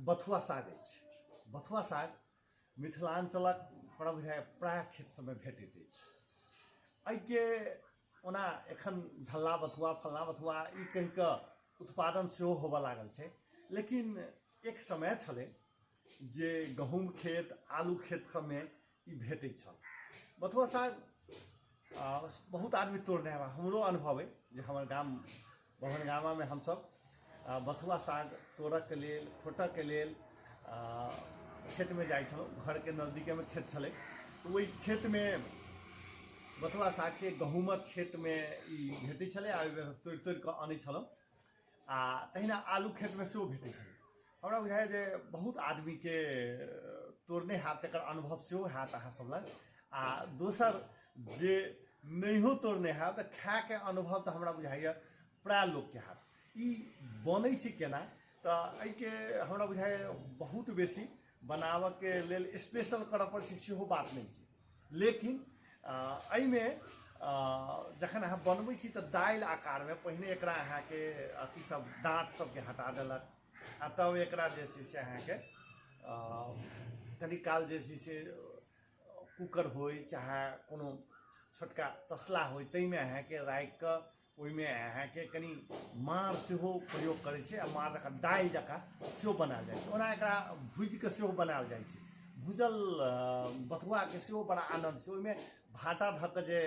बथुआ साग अछि। बथुआ साग मिथिलांचलक हमरा बुझाइए प्राय खेत सबमे भेटैत अछि। एहिके ओना एखन झल्ला बथुआ फल्लाँ बथुआ ई कहि कऽ उत्पादन सेहो होबऽ लागल छै, लेकिन एक समय छलै जे गहूँम खेत आलू खेत सबमे ई भेटै छल। बथुआ साग बहुत आदमी तोड़ने हेबा, हमरो अनुभव अइ जे हमर गाम बभनगामामे हमसब बथुआ साग तोड़ऽके लेल खोटऽके लेल खेतमे जाइ छलहुँ। घरके नजदीकेमे खेत छलै, तऽ ओहि खेतमे बथुआ सागके गहूँमक खेतमे ई भेटै छलै आ तोड़ि तोड़ि कऽ आनै छलहुँ। आ तहिना आलू खेतमे सेहो भेटै छलै। हमरा बुझाइए जे बहुत आदमीके तोड़ने हैत, तकर अनुभव सेहो हैत अहाँ सब लग। आ दोसर जे नहियो तोड़ने हैब तऽ खायके अनुभव तऽ हमरा बुझाइए प्राय लोकके हैत। ई बनै छै केना, तऽ एहिके हमरा बुझाइए बहुत बेसी बनाबऽके लेल स्पेशल करऽ पड़ै छै सेहो बात नहि छै। लेकिन एहिमे जखन अहाँ बनबै छी तऽ दालि आकारमे पहिने एकरा अहाँके अथी सब डाँट सबके हटा देलक, आ तब एकरा जे छै से अहाँके कनि काल जे छै से कुकर होइ चाहे कोनो छोटका तसला होइ ताहिमे अहाँके राखि कऽ ओहिमे अहाँके कनि माँड़ सेहो प्रयोग करै छै, आ माँड़ जकाँ दालि जकाँ सेहो बनाएल जाइ छै। ओना एकरा भुजिकऽ सेहो बनाएल जाइ छै। भुजल बथुआके सेहो बड़ा आनन्द छै। ओहिमे भाटा धऽ कऽ जे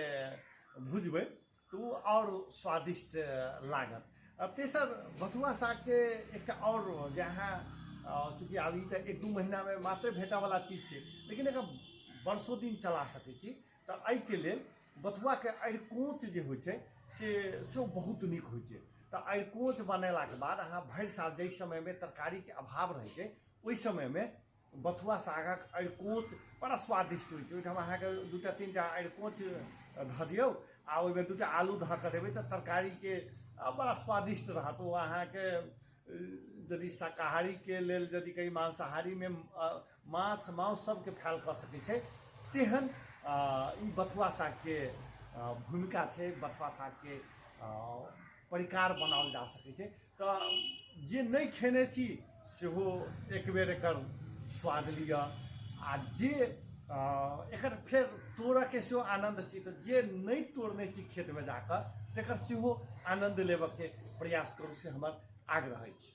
भुजबै तऽ ओ आओर स्वादिष्ट लागत। तेसर बथुआ सागके एकटा आओर जे अहाँ चूँकि आब ई तऽ 1-2 महीनामे मात्रे भेटऽवला चीज छै, लेकिन एकरा बरसों दिन चला सकै छी। तऽ एहिके लेल बथुआके अरिकोञ्च जे होइ छै से बहुत नीक होइ छै। तऽ अरिकोञ्च बनेलाके बाद अहाँ भरि साल जाहि समयमे तरकारीके अभाव रहै छै ओहि समयमे बथुआ सागक अरिकोञ्च बड़ा स्वादिष्ट होइ छै। ओहिठाम अहाँके 2-3 टा अरिकोञ्च धऽ दियौ आ ओहिमे 2 टा आलू धऽ कऽ देबै तऽ तरकारीके बड़ा स्वादिष्ट रहत। ओ अहाँके यदि शाकाहारीके लेल यदि कहीं मांसाहारीमे माछ माउस सबके फाइल कऽ सकै छै, तेहन ई बथुआ सागके भूमिका छै। बथुआ सागके परिकार बनाओल जा सकै छै। तऽ जे नहि खेने छी सेहो एक बेर एकर स्वाद लिअ, आ जे एकर फेर तोड़ऽके सेहो आनन्द छै, तऽ जे नहि तोड़ने छी खेतमे जाकऽ तकर सेहो आनन्द लेबऽके प्रयास करू से हमर आग्रह अछि।